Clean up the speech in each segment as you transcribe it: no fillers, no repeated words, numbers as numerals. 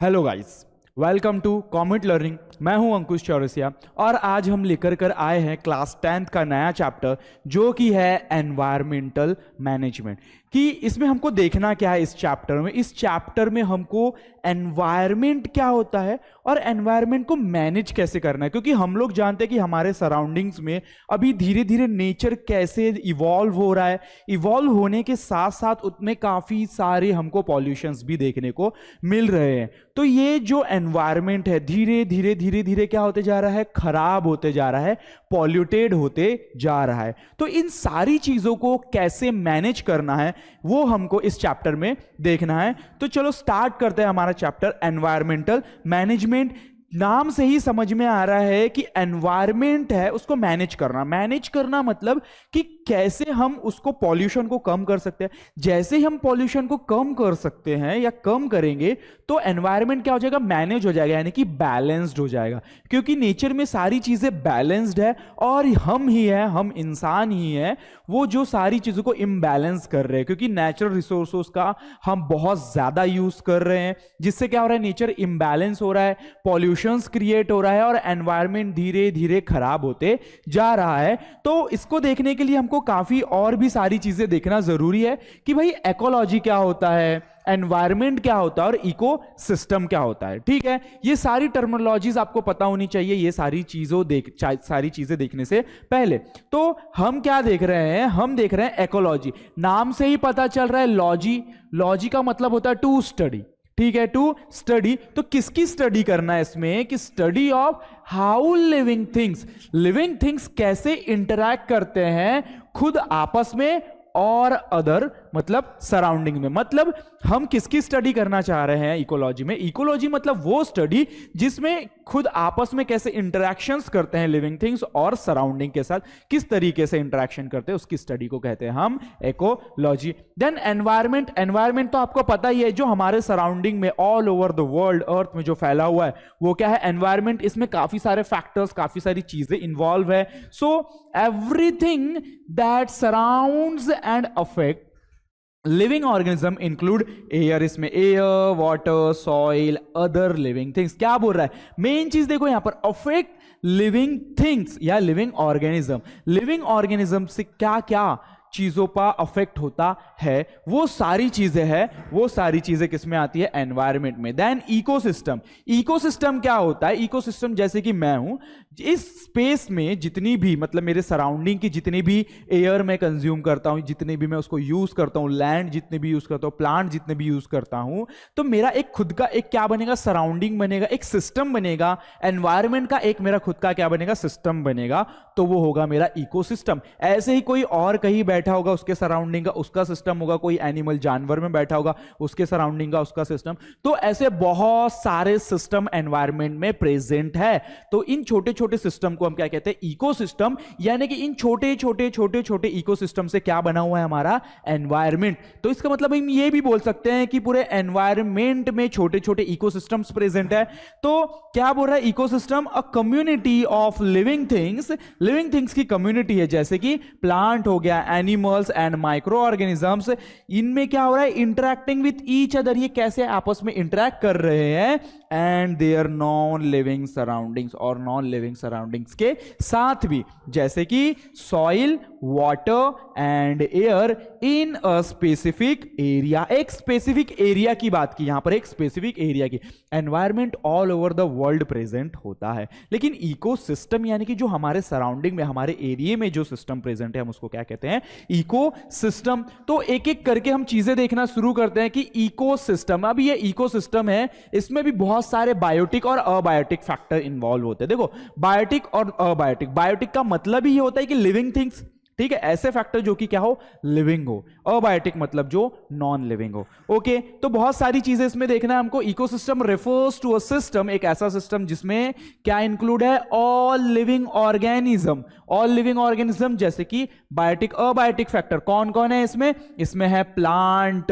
Hello guys, welcome to Comet Learning. मैं हूं अंकुश चौरसिया और आज हम लेकर कर आए हैं क्लास 10th का नया चैप्टर जो कि है एनवायरमेंटल मैनेजमेंट। कि इसमें हमको देखना क्या है। इस चैप्टर में हमको एनवायरमेंट क्या होता है और एनवायरमेंट को मैनेज कैसे करना है, क्योंकि हम लोग जानते हैं कि हमारे सराउंडिंग्स में अभी धीरे धीरे नेचर कैसे इवॉल्व हो रहा है। इवॉल्व होने के साथ साथ उसमें काफ़ी सारे हमको पॉल्यूशंस भी देखने को मिल रहे हैं। तो ये जो एनवायरमेंट है धीरे धीरे धीरे धीरे क्या होते जा रहा है, खराब होते जा रहा है, पॉल्यूटेड होते जा रहा है। तो इन सारी चीज़ों को कैसे मैनेज करना है वो हमको इस चैप्टर में देखना है। तो चलो स्टार्ट करते हैं हमारा चैप्टर एनवायरमेंटल मैनेजमेंट। नाम से ही समझ में आ रहा है कि एनवायरमेंट है उसको मैनेज करना मतलब कि कैसे हम उसको पॉल्यूशन को कम कर सकते हैं। जैसे ही हम पॉल्यूशन को कम कर सकते हैं या कम करेंगे तो एनवायरमेंट क्या हो जाएगा, मैनेज हो जाएगा, यानी कि बैलेंस्ड हो जाएगा। क्योंकि नेचर में सारी चीजें बैलेंस्ड है और हम इंसान ही है वो जो सारी चीजों को इम्बैलेंस कर रहे हैं, क्योंकि नेचुरल रिसोर्सेज का हम बहुत ज्यादा यूज कर रहे हैं, जिससे क्या हो रहा है, नेचर इम्बैलेंस हो रहा है, पॉल्यूशंस क्रिएट हो रहा है और एनवायरमेंट धीरे धीरे खराब होते जा रहा है। तो इसको देखने के लिए हमको काफी और भी सारी चीजें देखना जरूरी है कि भाई इकोलॉजी क्या होता है, एनवायरमेंट क्या होता है और इको सिस्टम क्या होता है। ठीक है, ये सारी टर्मिनोलॉजीज आपको पता होनी चाहिए ये सारी चीजें देखने से पहले। तो हम क्या देख रहे हैं, हम देख रहे हैं इकोलॉजी। नाम से ही पता चल रहा है लॉजी का मतलब होता है टू स्टडी। ठीक है, टू स्टडी। तो किसकी स्टडी करना है इसमें, कि study of how living things कैसे इंटरैक्ट करते हैं खुद आपस में और अदर मतलब सराउंडिंग में। मतलब हम किसकी स्टडी करना चाह रहे हैं इकोलॉजी में। इकोलॉजी मतलब वो स्टडी जिसमें खुद आपस में कैसे इंटरैक्शंस करते हैं लिविंग थिंग्स और सराउंडिंग के साथ किस तरीके से इंटरैक्शन करते हैं, उसकी स्टडी को कहते हैं हम इकोलॉजी। देन एनवायरमेंट तो आपको पता ही है, जो हमारे सराउंडिंग में ऑल ओवर द वर्ल्ड अर्थ में जो फैला हुआ है वो क्या है, एनवायरमेंट। इसमें काफी सारे फैक्टर्स, काफी सारी चीजें इंवॉल्व है। So everything that surrounds and affect living organism include air. इसमें air, water, soil, other living things. क्या बोल रहा है, मेन चीज देखो यहां पर, अफेक्ट लिविंग थिंग्स या लिविंग ऑर्गेनिज्म। लिविंग ऑर्गेनिज्म से क्या क्या चीजों पर अफेक्ट होता है, वो सारी चीजें किसमें आती है, एनवायरमेंट में। देन इकोसिस्टम क्या होता है, इकोसिस्टम जैसे कि मैं हूं, इस स्पेस में जितनी भी मतलब मेरे सराउंडिंग की जितनी भी एयर में कंज्यूम करता हूं, जितनी भी मैं उसको यूज करता हूं, लैंड जितने भी यूज करता हूं, प्लांट जितने भी यूज करता हूं, तो मेरा एक खुद का एक क्या बनेगा, सराउंडिंग बनेगा, एक सिस्टम बनेगा। एनवायरमेंट का एक मेरा खुद का क्या बनेगा, सिस्टम बनेगा, तो वो होगा मेरा इकोसिस्टम। ऐसे ही कोई और कहीं बैठा होगा, उसके सराउंडिंग का उसका सिस्टम होगा, कोई एनिमल जानवर में बैठा होगा, उसके सराउंडिंग का उसका सिस्टम। तो ऐसे बहुत सारे सिस्टम एनवायरमेंट में प्रेजेंट है। तो इन छोटे छोटे सिस्टम को हम क्या कहते हैं, इकोसिस्टम। यानी कि इन छोटे छोटे इकोसिस्टम से क्या बना हुआ है हमारा एनवायरमेंट। तो इसका मतलब हम ये भी बोल सकते हैं कि पूरे एनवायरमेंट में छोटे छोटे इकोसिस्टम्स प्रेजेंट है। तो क्या बोल रहा है ecosystem, a community of living things की कम्युनिटी है, जैसे कि प्लांट हो गया, एनिमल्स एंड माइक्रो ऑर्गेनिजम्स। इनमें क्या हो रहा है, इंटरैक्टिंग विथ ईच अदर, ये कैसे आपस में इंटरैक्ट कर रहे हैं, and their non living surroundings, और नॉन लिविंग सराउंडिंग्स के साथ भी, जैसे कि soil, water and air in a specific area. एक स्पेसिफिक एरिया की बात की यहां पर, एक स्पेसिफिक एरिया की। Environment all over the world present होता है, लेकिन इकोसिस्टम यानी कि जो हमारे सराउंडिंग में, हमारे एरिया में जो सिस्टम प्रेजेंट है, हम उसको क्या कहते हैं, इकोसिस्टम। तो एक एक करके हम चीजें देखना शुरू करते हैं कि इकोसिस्टम, अब ये इकोसिस्टम है, इसमें भी बहुत सारे बायोटिक और अबायोटिक फैक्टर इंवॉल्व होते हैं। देखो, बायोटिक और अबायोटिक, बायोटिक का मतलब ही होता है कि लिविंग थिंग्स, ठीक है, ऐसे फैक्टर जो कि क्या हो, लिविंग हो। अबायोटिक मतलब जो नॉन लिविंग हो। ओके, तो बहुत सारी चीजें इसमें देखना है हमको। Ecosystem refers to a system, एक ऐसा सिस्टम जिसमें क्या इंक्लूड है, ऑल लिविंग ऑर्गेनिज्म, जैसे कि बायोटिक, अबायोटिक फैक्टर कौन कौन है इसमें, इसमें है प्लांट,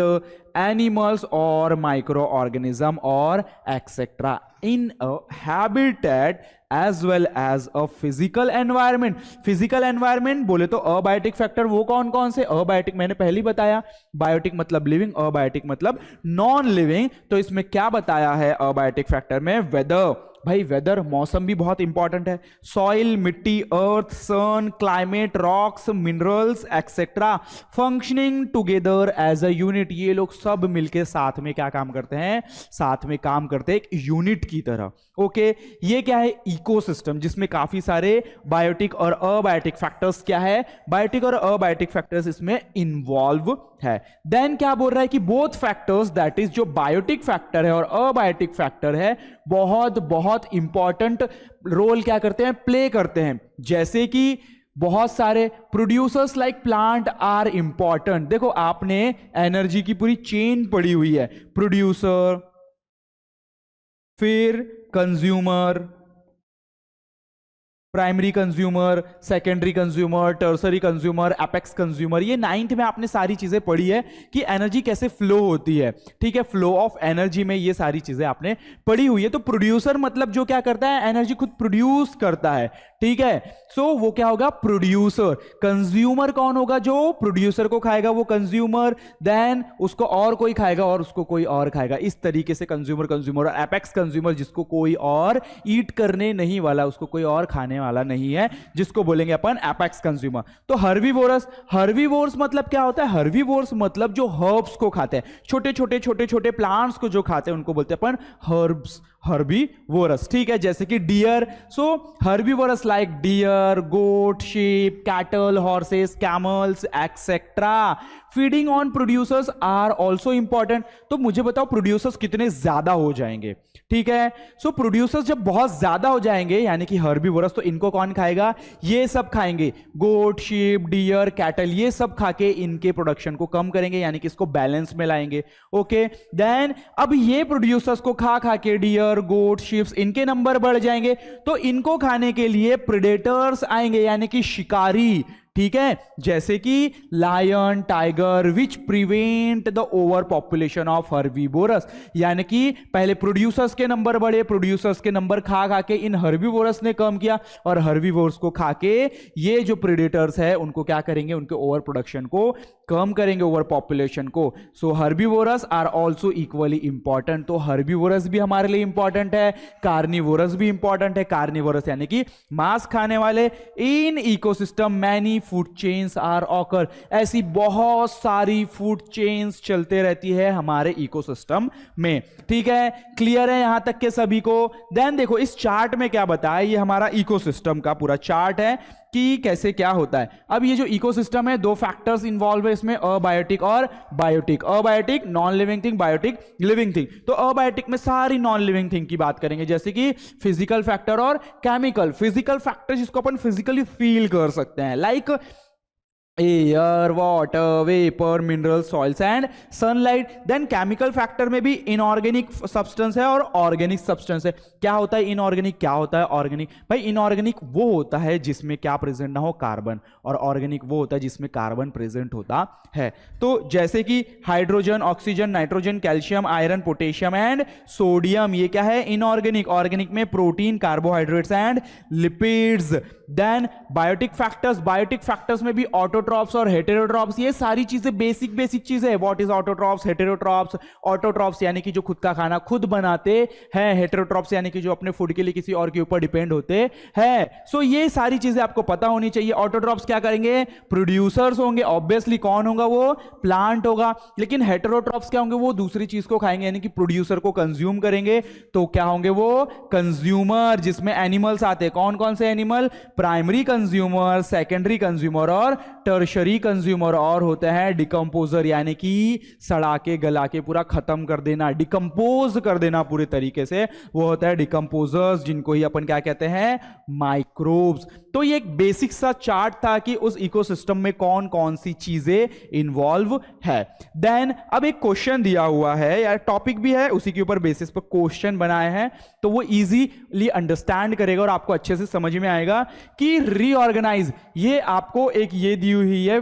एनिमल्स और माइक्रो ऑर्गेनिज्म और etcetera. in a habitat as well as a physical environment. Physical environment बोले तो अबायोटिक फैक्टर वो कौन कौन से? अबायोटिक मैंने पहले बताया, बायोटिक मतलब लिविंग, अबायोटिक मतलब नॉन लिविंग। तो इसमें क्या बताया है अबायोटिक फैक्टर में? वेदर, भाई वेदर मौसम भी बहुत इंपॉर्टेंट है, सॉइल मिट्टी, earth, sun, climate, rocks, minerals etcetera functioning together as a unit. ये लोग सब मिलके साथ में क्या काम करते हैं? साथ में काम करते हैं एक यूनिट की तरह। ओके, ये क्या है? इकोसिस्टम, जिसमें काफी सारे बायोटिक और अबायोटिक फैक्टर्स क्या है? बायोटिक और अबायोटिक फैक्टर्स इसमें इन्वॉल्व है। देन क्या बोल रहा है कि बोथ फैक्टर्स, दैट इज जो बायोटिक फैक्टर है और अबायोटिक फैक्टर है, बहुत बहुत इंपॉर्टेंट रोल क्या करते हैं? प्ले करते हैं। जैसे कि बहुत सारे producers like plant are important. देखो आपने एनर्जी की पूरी चेन पड़ी हुई है, प्रोड्यूसर, फिर consumer, primary consumer, secondary consumer, tertiary consumer, apex consumer. ये 9th में आपने सारी चीजें पढ़ी है कि एनर्जी कैसे फ्लो होती है, ठीक है, फ्लो ऑफ एनर्जी में ये सारी चीजें आपने पढ़ी हुई है। तो प्रोड्यूसर मतलब जो क्या करता है? एनर्जी खुद प्रोड्यूस करता है, ठीक है। सो वो क्या होगा? प्रोड्यूसर। कंज्यूमर कौन होगा? जो प्रोड्यूसर को खाएगा वो कंज्यूमर, देन उसको और कोई खाएगा और उसको कोई और खाएगा। इस तरीके से कंज्यूमर कंज्यूमर। और एपेक्स कंज्यूमर जिसको कोई और ईट करने नहीं वाला, उसको कोई और खाने वाला नहीं है, जिसको बोलेंगे अपन एपेक्स कंज्यूमर। तो हर्बीवोरस, हर्बीवोरस मतलब क्या होता है? हर्बीवोरस मतलब जो हर्ब्स को खाते हैं, छोटे छोटे छोटे छोटे प्लांट्स को जो खाते हैं उनको बोलते हैं अपन हर्ब्स, हर्बीवोरस, ठीक है। जैसे कि deer, so herbivorous like deer, goat, sheep, cattle, horses, camels, etc. Feeding on producers are also important. तो मुझे बताओ प्रोड्यूसर्स कितने ज्यादा हो जाएंगे, ठीक है। सो प्रोड्यूसर्स जब बहुत ज्यादा हो जाएंगे यानी कि हर्बीवोरस, तो इनको कौन खाएगा? ये सब खाएंगे, गोट, शीप, डियर, कैटल, ये सब खा के इनके प्रोडक्शन को कम करेंगे, यानी कि इसको बैलेंस में लाएंगे। ओके, देन अब ये प्रोड्यूसर्स को खा खा के डियर, गोट, शीप्स, इनके नंबर बढ़ जाएंगे, तो इनको खाने के लिए प्रेडेटर्स आएंगे, यानी कि शिकारी, ठीक है, जैसे कि lion, tiger, which prevent the over population of herbivorous. यानी कि पहले प्रोड्यूसर्स के नंबर बढ़े, प्रोड्यूसर्स के नंबर खा खा के इन हर्बीवोरस ने कम किया, और हर्बीवोरस को खा के ये जो प्रेडेटर्स है उनको क्या करेंगे? उनके ओवर प्रोडक्शन को कम करेंगे, ओवर पॉपुलेशन को। So herbivorous are also equally important. तो हर्बीवोरस भी हमारे लिए इंपॉर्टेंट है, कार्निवोरस भी इंपॉर्टेंट है। कार्निवोरस यानी कि मांस खाने वाले। In ecosystem many food chains are occur. ऐसी बहुत सारी फूड चेन्स चलते रहती है हमारे इकोसिस्टम में, ठीक है। क्लियर है यहां तक के सभी को? देन देखो इस चार्ट में क्या बताया, ये हमारा इकोसिस्टम का पूरा चार्ट है कि कैसे क्या होता है। अब ये जो इकोसिस्टम है, दो फैक्टर्स इन्वॉल्व है इसमें, अबायोटिक और biotic. Abiotic non living thing, biotic living thing. तो अबायोटिक में सारी नॉन लिविंग थिंग की बात करेंगे, जैसे कि फिजिकल फैक्टर और केमिकल। फिजिकल फैक्टर जिसको अपन फिजिकली फील कर सकते हैं, like air, water, vapour, mineral, soils and sunlight. Then chemical factor में भी इनऑर्गेनिक सब्सटेंस है और ऑर्गेनिक सब्सटेंस है। क्या होता है इनऑर्गेनिक, क्या होता है ऑर्गेनिक? भाई इनऑर्गेनिक वो होता है जिसमें क्या प्रेजेंट ना हो? कार्बन। और ऑर्गेनिक वो होता है जिसमें कार्बन प्रेजेंट होता है। तो जैसे कि hydrogen, oxygen, nitrogen, calcium, iron, potassium and sodium, ये क्या है? इनऑर्गेनिक। ऑर्गेनिक में protein, carbohydrates and lipids. Then biotic factors, biotic factors में भी ऑटोट्रॉप्स और हेटेरोट्रॉप्स, ये सारी चीजें बेसिक बेसिक चीजें है। What is autotrophs, heterotrophs? Autotrophs यानी कि जो खुद का खाना खुद बनाते हैं, हेटेरोट्रॉप्स यानी कि जो अपने फूड के लिए किसी और के ऊपर डिपेंड होते हैं। सो ये सारी चीजें आपको पता होनी चाहिए। ऑटोट्रॉप्स क्या करेंगे? प्रोड्यूसर्स होंगे, ऑब्वियसली। कौन होगा वो? प्लांट होगा। लेकिन हेटेरोट्रॉप्स क्या होंगे? वो दूसरी चीज को खाएंगे, यानी कि प्रोड्यूसर को कंज्यूम करेंगे। तो क्या होंगे वो? कंज्यूमर, जिसमें एनिमल्स आते हैं। कौन कौन से animal? Primary consumer, secondary consumer और टर्शरी कंज्यूमर। और होते हैं डिकम्पोजर, यानी कि सड़ा के गला के पूरा खत्म कर देना, डिकम्पोज कर देना पूरे तरीके से, वो होता है डिकम्पोजर्स, जिनको ही अपन क्या कहते हैं? माइक्रोब्स। तो ये एक बेसिक सा चार्ट था कि उस इकोसिस्टम में कौन कौन सी चीजें इन्वॉल्व है। देन अब एक क्वेश्चन दिया हुआ है, या टॉपिक भी है, उसी के ऊपर बेसिस पर क्वेश्चन बनाए हैं, तो वो इजीली अंडरस्टैंड करेगा और आपको अच्छे से समझ में आएगा कि रीऑर्गेनाइज, ये आपको एक ये दी हुई हुई है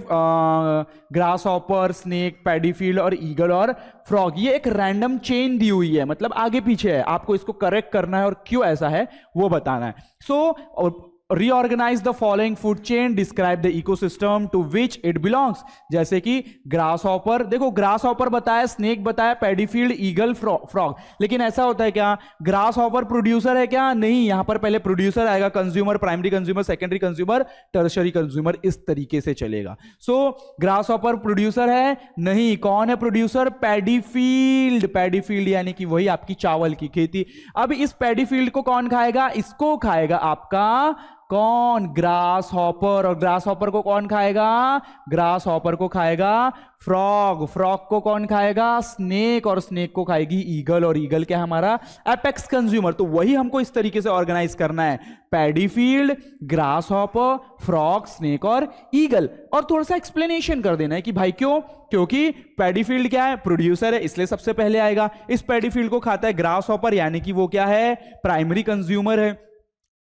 ग्रास हॉपर, स्नेक, पैडीफील्ड और ईगल और फ्रॉग। ये एक रैंडम चेन दी हुई है, मतलब आगे पीछे है, आपको इसको करेक्ट करना है और क्यों ऐसा है वो बताना है। सो reorganize the following food chain, describe the ecosystem to which it belongs। जैसे कि ग्रास हॉपर, देखो ग्रास हॉपर बताया, स्नेक बताया, पैडीफील्ड, ईगल, फ्रॉग। लेकिन ऐसा होता है क्या, ग्रास हॉपर प्रोड्यूसर है क्या? नहीं, यहां पर पहले प्रोड्यूसर आएगा, consumer, primary consumer, secondary consumer, tertiary consumer, इस तरीके से चलेगा। सो ग्रास हॉपर प्रोड्यूसर है? नहीं। कौन है प्रोड्यूसर? पैडीफील्ड। पैडीफील्ड यानी कि वही आपकी चावल की खेती। अब इस पैडीफील्ड को कौन खाएगा? इसको खाएगा आपका कौन? Grass hopper. और ग्रास हॉपर को कौन खाएगा? ग्रास हॉपर को खाएगा फ्रॉग। फ्रॉग को कौन खाएगा? स्नेक। और स्नेक को खाएगी ईगल। और ईगल क्या है? हमारा एपेक्स कंज्यूमर। तो वही हमको इस तरीके से ऑर्गेनाइज करना है, पैडीफील्ड, ग्रास हॉपर, फ्रॉग, स्नेक और ईगल। और थोड़ा सा एक्सप्लेनेशन कर देना है कि भाई क्यों? क्योंकि पैडीफील्ड क्या है? प्रोड्यूसर है, इसलिए सबसे पहले आएगा। इस पैडीफील्ड को खाता है ग्रास हॉपर, यानी कि वो क्या है? प्राइमरी कंज्यूमर है,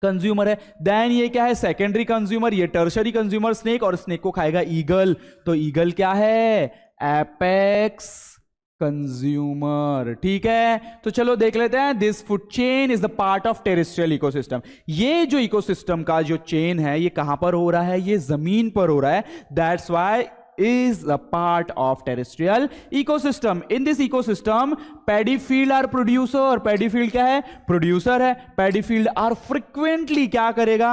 कंज्यूमर है। देन ये क्या है? Secondary consumer. ये टर्शरी कंज्यूमर स्नेक, और स्नेक को खाएगा ईगल। तो ईगल क्या है? Apex consumer. ठीक है, तो चलो देख लेते हैं। This food chain is the part of terrestrial ecosystem. ये जो इकोसिस्टम का जो चेन है, ये कहां पर हो रहा है? ये जमीन पर हो रहा है। That's why is a part of terrestrial ecosystem. In this ecosystem, paddy field are producer. Paddy field क्या है? प्रोड्यूसर है। पैडीफील्ड आर फ्रिक्वेंटली क्या करेगा?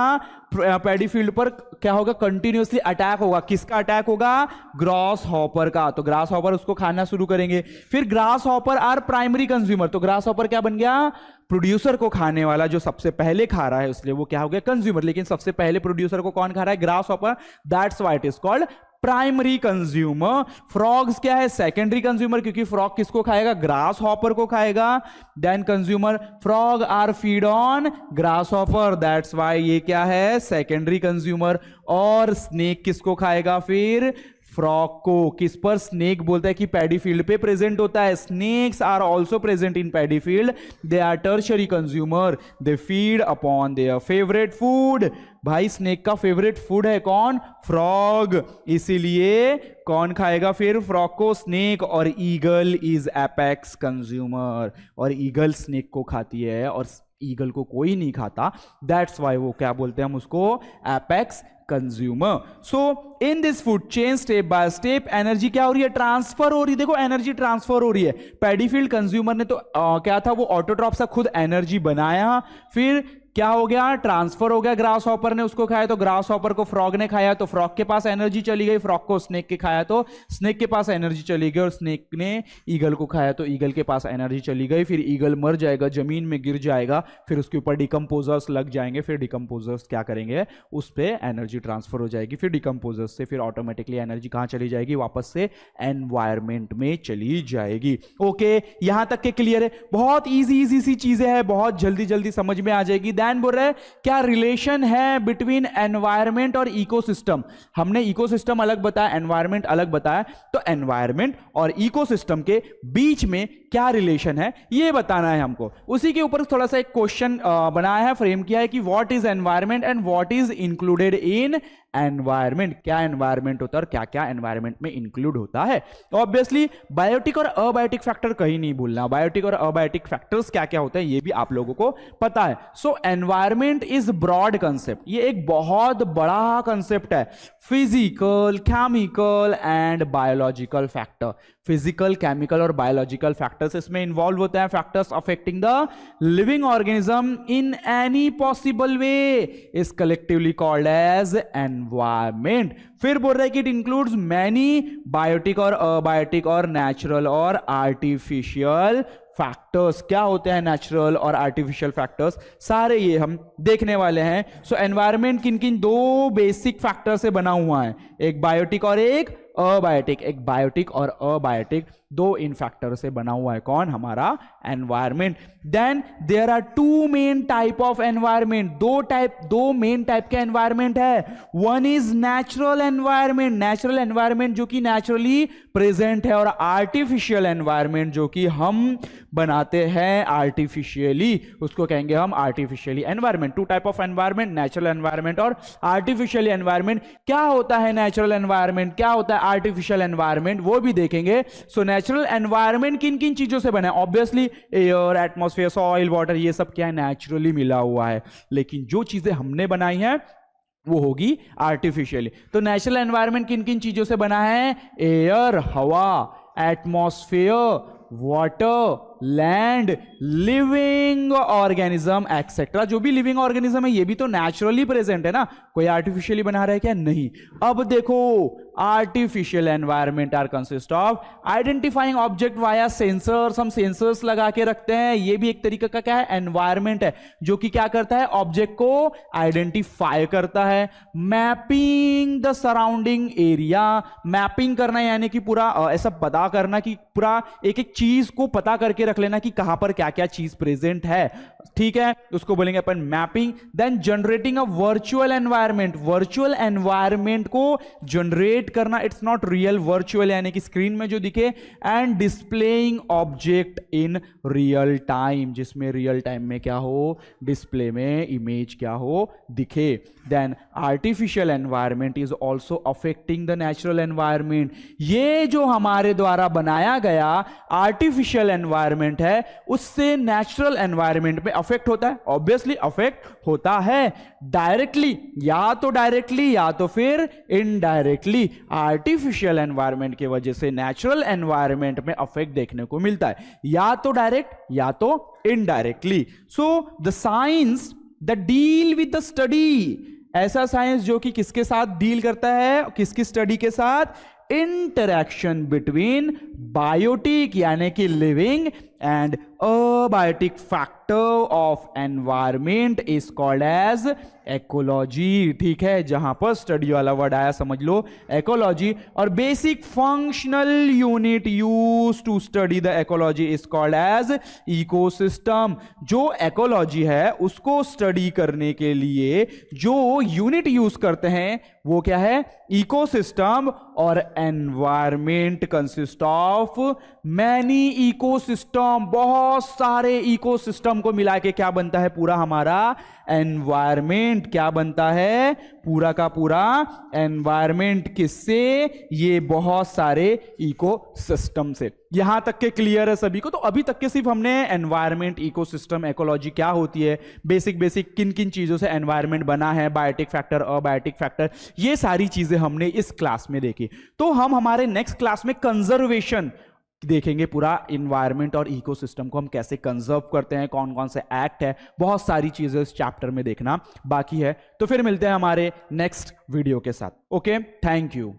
पैडीफील्ड पर क्या होगा? कंटिन्यूअसली अटैक होगा। किसका अटैक होगा? ग्रास हॉपर का। तो ग्रास हॉपर उसको खाना शुरू करेंगे। फिर grasshopper are primary consumer. तो ग्रास हॉपर क्या बन गया? प्रोड्यूसर को खाने वाला, जो सबसे पहले खा रहा है, इसलिए वो क्या हो गया? कंज्यूमर। लेकिन सबसे पहले प्रोड्यूसर को कौन खा रहा है? Grass hopper. That's why it is called primary consumer. Frogs क्या है? सेकेंडरी कंज्यूमर, क्योंकि फ्रॉग किसको खाएगा? ग्रास हॉपर को खाएगा। Then consumer. Frog are feed on grasshopper, that's why ये क्या है? Secondary consumer. और स्नेक किसको खाएगा फिर? फ्रॉग को। किस पर? स्नेक बोलता है कि पैडीफील्ड पे प्रेजेंट होता है। Snakes are also present in paddy field. They are tertiary consumer. They feed upon their favourite food. भाई स्नेक का फेवरेट फूड है कौन? फ्रॉग। इसीलिए कौन खाएगा फिर फ्रॉग को? स्नेक। और ईगल इज एपेक्स कंज्यूमर। और ईगल स्नेक को खाती है, और ईगल को कोई नहीं खाता। दैट्स वाई वो क्या बोलते हैं हम उसको? Apex consumer. So in this food chain step by step energy क्या हो रही है? ट्रांसफर हो रही है। देखो एनर्जी ट्रांसफर हो रही है। पैडीफील्ड कंज्यूमर ने तो क्या था? वो ऑटोट्रॉफ से खुद एनर्जी बनाया, फिर क्या हो गया? ट्रांसफर हो गया। ग्रास हॉपर ने उसको खाया, तो ग्रास हॉपर को फ्रॉग ने खाया, तो फ्रॉग के पास एनर्जी चली गई। फ्रॉग को स्नेक के खाया, तो स्नेक के पास एनर्जी चली गई। और स्नेक ने ईगल को खाया, तो ईगल के पास एनर्जी चली गई। फिर ईगल मर जाएगा, जमीन में गिर जाएगा, फिर उसके ऊपर डिकम्पोजर्स लग जाएंगे। फिर डिकम्पोजर्स क्या करेंगे? उस पर एनर्जी ट्रांसफर हो जाएगी। फिर डिकम्पोजर्स से फिर ऑटोमेटिकली एनर्जी कहां चली जाएगी? वापस से एनवायरमेंट में चली जाएगी। ओके, यहां तक के क्लियर है? बहुत इजी सी चीजें हैं, बहुत जल्दी जल्दी समझ में आ जाएगी। देन बोल रहे क्या रिलेशन है बिटवीन एनवायरमेंट और इकोसिस्टम? हमने इकोसिस्टम अलग बताया, एनवायरमेंट अलग बताया, तो एनवायरमेंट और इकोसिस्टम के बीच में क्या रिलेशन है ये बताना है हमको। उसी के ऊपर थोड़ा सा एक क्वेश्चन बनाया है, फ्रेम किया है कि what is environment and what is included in environment. क्या एनवायरमेंट होता है और क्या क्या एनवायरमेंट में इंक्लूड होता है। ऑब्वियसली बायोटिक और अबायोटिक फैक्टर कहीं नहीं भूलना। बायोटिक और अबायोटिक फैक्टर्स क्या क्या होते हैं ये भी आप लोगों को पता है। So environment is broad concept, ये एक बहुत बड़ा कंसेप्ट है। Physical, chemical and biological factor. Physical, chemical और बायोलॉजिकल फैक्टर्स इसमें इन्वॉल्व होते हैं। Factors affecting the living organism in any possible way is collectively called as environment. फिर बोल रहे हैं कि इट इंक्लूड्स मैनी बायोटिक और अबायोटिक और नेचुरल और आर्टिफिशियल फैक्टर्स। क्या होते हैं नेचुरल और आर्टिफिशियल फैक्टर्स? सारे ये हम देखने वाले हैं। सो एनवायरमेंट किन किन दो बेसिक फैक्टर से बना हुआ है, एक बायोटिक और एक अबायोटिक। एक बायोटिक और अबायोटिक दो इन फैक्टर से बना हुआ है कौन, हमारा environment. Then there are two main type of environment, दो मेन टाइप के एनवायरमेंट है। One is natural environment, natural environment जो कि नेचुरली प्रेजेंट है, और आर्टिफिशियल एनवायरमेंट जो कि हम बनाते हैं आर्टिफिशियली, उसको कहेंगे हम artificially environment. Two type of environment, natural environment और आर्टिफिशियल एनवायरमेंट। क्या होता है नेचुरल एनवायरमेंट, क्या होता है आर्टिफिशियल एनवायरमेंट, वो भी देखेंगे। सो नेचुरल एनवायरमेंट किन किन चीजों से बना है, obviously air, atmosphere, soil, water, ये सब क्या है, नेचुरली मिला हुआ है। लेकिन जो चीजें हमने बनाई हैं वो होगी आर्टिफिशियली। तो नेचुरल एनवायरमेंट किन किन चीजों से बना है, एयर, हवा, atmosphere, water, land, living organism etcetera. जो भी लिविंग ऑर्गेनिज्म है ये भी तो नेचुरली प्रेजेंट है ना, कोई आर्टिफिशियली बना रहा है क्या, नहीं। अब देखो artificial environment are consist of identifying object via sensors, हम सेंसर्स लगा के रखते हैं, ये भी एक तरीके का क्या है, एनवायरमेंट है, जो कि क्या करता है, ऑब्जेक्ट को आइडेंटिफाई करता है। Mapping the surrounding area, mapping करना यानी कि पूरा ऐसा पता करना कि पूरा एक एक चीज को पता करके रख लेना कि कहां पर क्या क्या चीज प्रेजेंट है, ठीक है, उसको बोलेंगे अपन mapping. Then generating a virtual environment, virtual environment को जनरेट करना, इट्स नॉट रियल, वर्चुअल यानी कि स्क्रीन में जो दिखे। And displaying object in real time, जिसमें रियल टाइम में क्या हो, डिस्प्ले में इमेज क्या हो, दिखे। Then artificial environment is also affecting the natural environment, ये जो हमारे द्वारा बनाया गया आर्टिफिशियल एनवायरमेंट है उससे नेचुरल एनवायरमेंट पे अफेक्ट होता है, ऑब्वियसली अफेक्ट होता है डायरेक्टली, या तो डायरेक्टली या तो फिर इनडायरेक्टली। आर्टिफिशियल एनवायरमेंट की वजह से नेचुरल एनवायरमेंट में अफेक्ट देखने को मिलता है, या तो डायरेक्ट या तो indirectly. So the science the deal with the study, ऐसा साइंस जो कि किसके साथ डील करता है, किसकी स्टडी के साथ, इंटरैक्शन बिटवीन बायोटिक यानी कि living and abiotic factor of environment is called as ecology, ठीक है, जहां पर स्टडी वाला वर्ड आया समझ लो एकोलॉजी। और basic functional unit use to study the ecology is called as ecosystem. जो एकोलॉजी है उसको स्टडी करने के लिए जो यूनिट यूज करते हैं वो क्या है, इकोसिस्टम। और environment consist of many ecosystem, बहुत सारे इकोसिस्टम को मिला के क्या बनता है, पूरा हमारा एनवायरमेंट क्या बनता है, पूरा का पूरा एनवायरमेंट। किससे, ये बहुत सारे इकोसिस्टम से। यहां तक के क्लियर है सभी को। तो अभी तक के सिर्फ हमने एनवायरमेंट, इकोसिस्टम, एकोलॉजी क्या होती है, बेसिक किन किन चीजों से एनवायरमेंट बना है, बायोटिक फैक्टर, अबायोटिक फैक्टर, ये सारी चीजें हमने इस क्लास में देखी। तो हम हमारे नेक्स्ट क्लास में कंजर्वेशन देखेंगे, पूरा इन्वायरमेंट और इकोसिस्टम को हम कैसे कंजर्व करते हैं, कौन कौन से एक्ट है, बहुत सारी चीजें इस चैप्टर में देखना बाकी है। तो फिर मिलते हैं हमारे नेक्स्ट वीडियो के साथ। Okay, thank you.